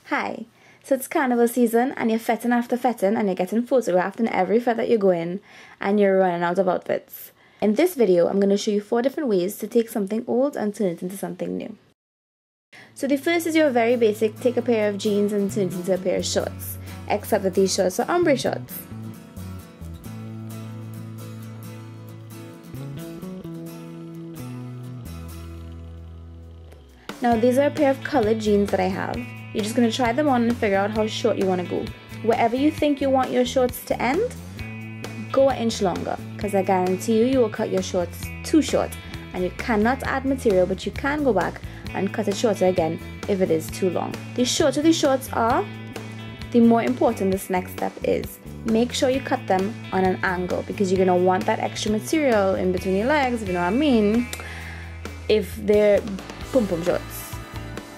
Hi, so it's carnival season and you're fetting after fetting and you're getting photographed in every fet that you go in and you're running out of outfits. In this video, I'm going to show you 4 different ways to take something old and turn it into something new. So the first is your very basic, take a pair of jeans and turn it into a pair of shorts, except that these shorts are ombre shorts. Now these are a pair of colored jeans that I have. You're just going to try them on and figure out how short you want to go. Wherever you think you want your shorts to end, go an inch longer, because I guarantee you will cut your shorts too short and you cannot add material, but you can go back and cut it shorter again if it is too long. The shorter the shorts are, the more important this next step is. Make sure you cut them on an angle because you're going to want that extra material in between your legs, if you know what I mean, if they're pom-pom shorts.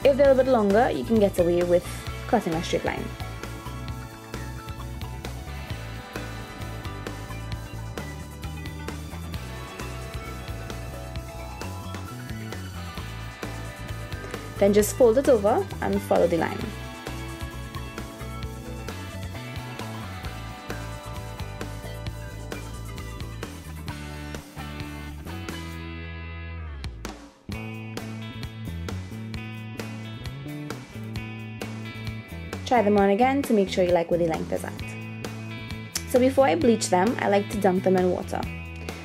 If they're a bit longer, you can get away with cutting a straight line. Then just fold it over and follow the line. Try them on again to make sure you like where the length is at. So before I bleach them, I like to dunk them in water.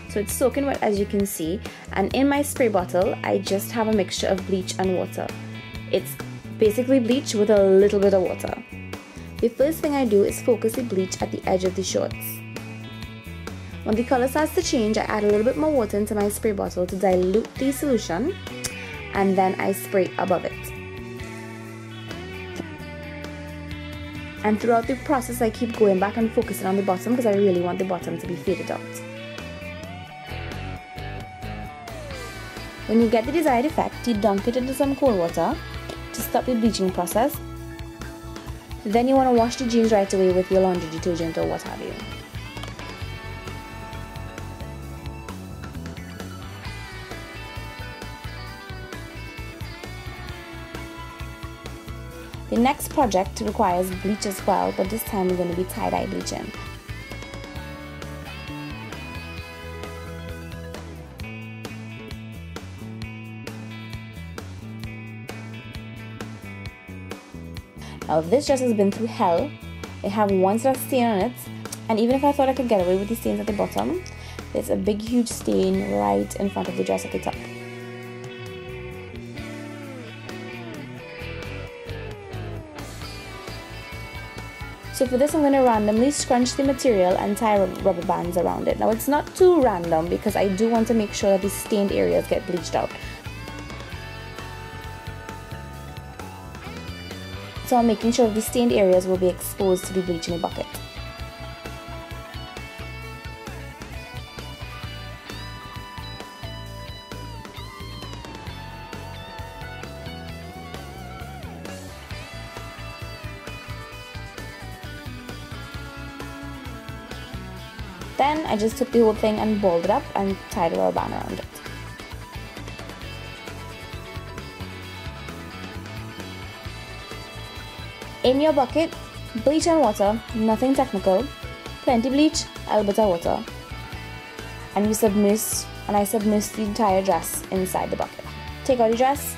So it's soaking wet, as you can see, and in my spray bottle I just have a mixture of bleach and water. It's basically bleach with a little bit of water. The first thing I do is focus the bleach at the edge of the shorts. When the color starts to change, I add a little bit more water into my spray bottle to dilute the solution, and then I spray above it. And throughout the process, I keep going back and focusing on the bottom because I really want the bottom to be faded out. When you get the desired effect, you dunk it into some cold water to stop the bleaching process. Then you want to wash the jeans right away with your laundry detergent or what have you. The next project requires bleach as well, but this time we're going to be tie-dye bleaching. Now this dress has been through hell. I have one sort of stain on it, and even if I thought I could get away with the stains at the bottom, there's a big huge stain right in front of the dress at the top. So for this, I'm going to randomly scrunch the material and tie rubber bands around it. Now it's not too random because I do want to make sure that the stained areas get bleached out. So I'm making sure the stained areas will be exposed to the bleach in the bucket. Then I just took the whole thing and balled it up and tied a rubber band around it. In your bucket, bleach and water, nothing technical, plenty bleach, a little bit of water. And I submerge the entire dress inside the bucket. Take out the dress,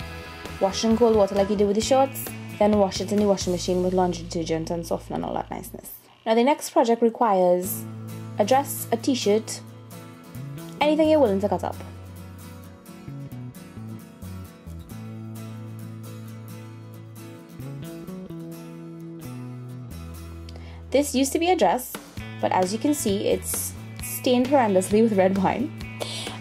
wash it in cold water like you did with the shorts, then wash it in the washing machine with laundry detergent and softener and all that niceness. Now the next project requires a dress, a t-shirt, anything you're willing to cut up. This used to be a dress, but as you can see, it's stained horrendously with red wine.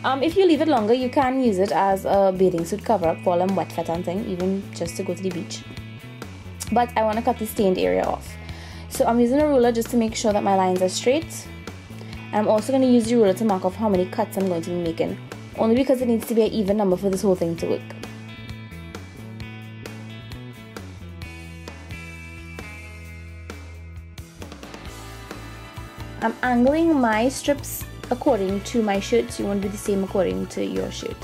If you leave it longer, you can use it as a bathing suit cover-up for a wet fet and thing, even just to go to the beach. But I want to cut the stained area off. So I'm using a ruler just to make sure that my lines are straight. And I'm also going to use the ruler to mark off how many cuts I'm going to be making, only because it needs to be an even number for this whole thing to work. I'm angling my strips according to my shirt, so you want to do the same according to your shirt.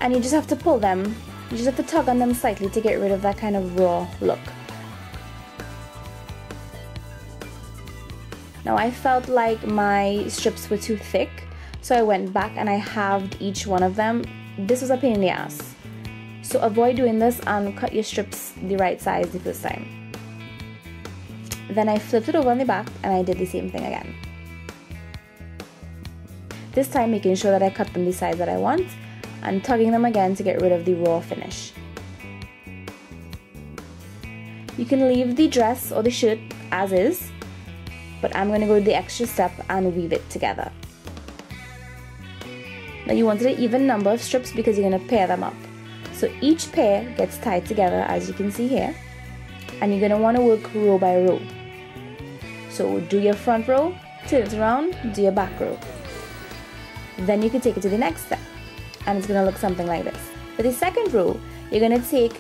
and you just have to pull them. You just have to tug on them slightly to get rid of that kind of raw look. Now I felt like my strips were too thick, so I went back and I halved each one of them. This was a pain in the ass. So avoid doing this and cut your strips the right size the first time. Then I flipped it over on the back and I did the same thing again. This time making sure that I cut them the size that I want and tugging them again to get rid of the raw finish. You can leave the dress or the shirt as is, but I'm going to go the extra step and weave it together. Now you wanted an even number of strips because you're going to pair them up. So each pair gets tied together as you can see here, and you're going to want to work row by row. So do your front row, turn it around, do your back row. Then you can take it to the next step and it's going to look something like this. For the second row, you're going to take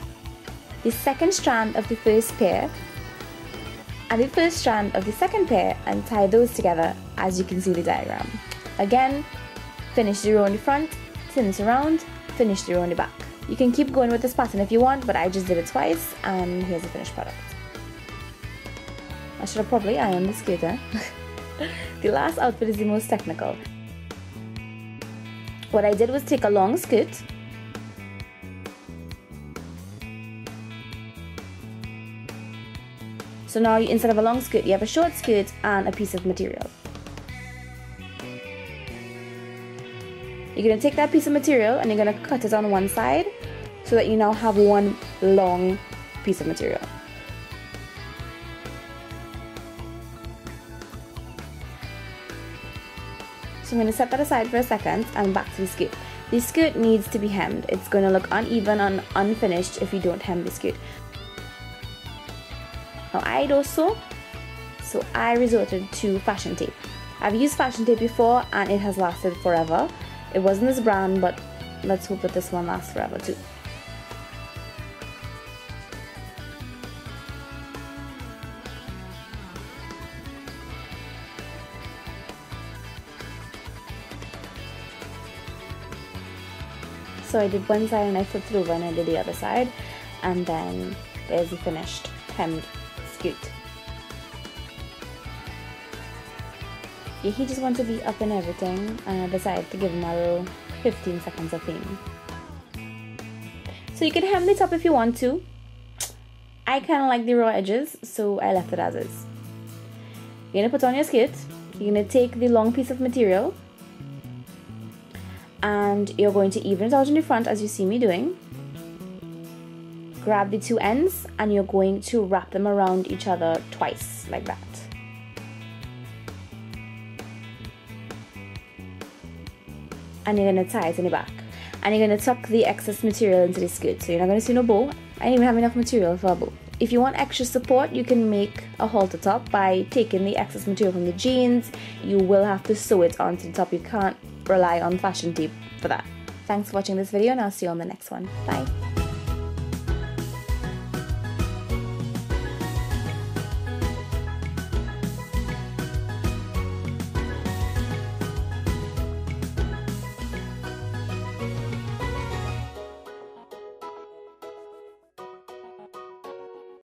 the second strand of the first pair and the first strand of the second pair and tie those together as you can see the diagram. Again, finish the row in the front, turn it around, finish the row in the back. You can keep going with this pattern if you want, but I just did it twice and here's the finished product. I should have probably ironed the skirt, eh? The last outfit is the most technical. What I did was take a long skirt so now instead of a long skirt you have a short skirt and a piece of material. You're going to take that piece of material and you're going to cut it on one side so that you now have one long piece of material. So I'm going to set that aside for a second and back to the skirt. The skirt needs to be hemmed. It's going to look uneven and unfinished if you don't hem the skirt. Now I don't sew, so I resorted to fashion tape. I've used fashion tape before and it has lasted forever. It wasn't this brand, but let's hope that this one lasts forever too. So I did one side and I flipped it over and I did the other side, and then there's the finished hemmed skirt. Yeah, he just wants to be up and everything, and I decided to give him a little 15 seconds of fame. So you can hem the top if you want to. I kind of like the raw edges, so I left it as is. You're going to put on your skirt, you're going to take the long piece of material, and you're going to even it out in the front as you see me doing. Grab the two ends and you're going to wrap them around each other twice, like that. And you're going to tie it in the back. And you're going to tuck the excess material into the skirt, so you're not going to see no bow. I didn't even have enough material for a bow. If you want extra support, you can make a halter top by taking the excess material from the jeans. You will have to sew it onto the top. You can't rely on fashion tape for that. Thanks for watching this video and I'll see you on the next one. Bye!